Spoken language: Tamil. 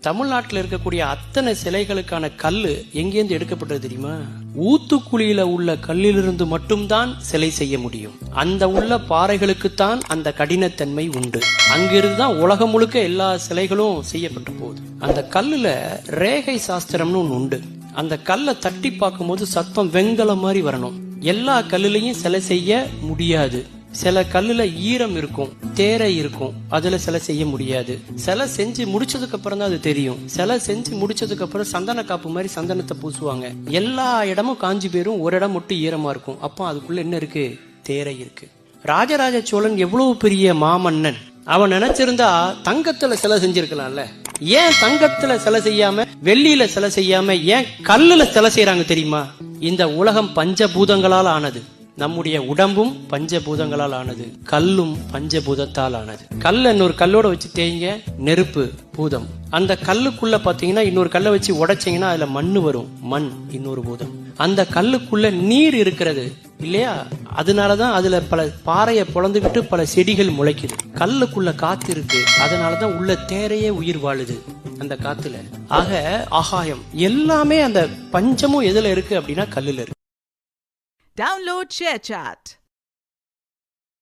தமிழ்நாட்டில் இருக்கக்கூடிய அத்தனை சிலைகளுக்கான கல்லு எங்கேருந்து எடுக்கப்பட்டது தெரியுமா? ஊத்துக்குழியில உள்ள கல்லிலிருந்து மட்டும்தான் சிலை செய்ய முடியும். அந்த உள்ள பாறைகளுக்குத்தான் அந்த கடினத்தன்மை உண்டு. அங்கிருந்து தான் உலகம் முழுக்க எல்லா சிலைகளும் செய்யப்பட்டு போகுது. அந்த கல்லுல ரேகை சாஸ்திரம்னு ஒன்று உண்டு. அந்த கல்லை தட்டி பார்க்கும் போது சத்தம் வெங்கலம் மாதிரி வரணும். எல்லா கல்லுலையும் சிலை செய்ய முடியாது. சில கல்லுல ஈரம் இருக்கும், தேரை இருக்கும், அதுல சிலை செய்ய முடியாது. சிலை செஞ்சு முடிச்சதுக்கு அப்புறம் தான் அது தெரியும். சிலை செஞ்சு முடிச்சதுக்கு அப்புறம் சந்தன காப்பு மாதிரி சந்தனத்தை பூசுவாங்க. எல்லா இடமும் காஞ்சி போயிரும், ஒரு இடம் மட்டும் ஈரமா இருக்கும். அப்போ அதுக்குள்ள என்ன இருக்கு? தேரை இருக்கு. ராஜராஜ சோழன் எவ்வளவு பெரிய மாமன்னன். அவன் நினைச்சிருந்தா தங்கத்துல சிலை செஞ்சிருக்கலாம்ல. ஏன் தங்கத்துல சிலை செய்யாம, வெள்ளியில சிலை செய்யாம, ஏன் கல்லுல சிலை செய்யறாங்க தெரியுமா? இந்த உலகம் பஞ்சபூதங்களால் ஆனது. நம்முடைய உடம்பும் பஞ்சபூதங்களால் ஆனது, கல்லும் பஞ்சபூதத்தால் ஆனது. கல்ல இன்னொரு கல்லோட வச்சு தேய்ங்க, நெருப்பு பூதம். அந்த கல்லுக்குள்ள பாத்தீங்கன்னா இன்னொரு கல்லை வச்சு உடைச்சிங்கன்னா அதுல மண்ணு வரும், மண் இன்னொரு பூதம். அந்த கல்லுக்குள்ள நீர் இருக்கிறது இல்லையா? அதனாலதான் அதுல பல பாறையை பொழந்துகிட்டு பல செடிகள் முளைக்குது. கல்லுக்குள்ள காத்து இருக்கு, அதனாலதான் உள்ள தேரையே உயிர் வாழுது அந்த காத்துல. ஆக ஆகாயம் எல்லாமே அந்த பஞ்சமும் எதுல இருக்கு அப்படின்னா கல்லுல இருக்கு. Download ShareChat.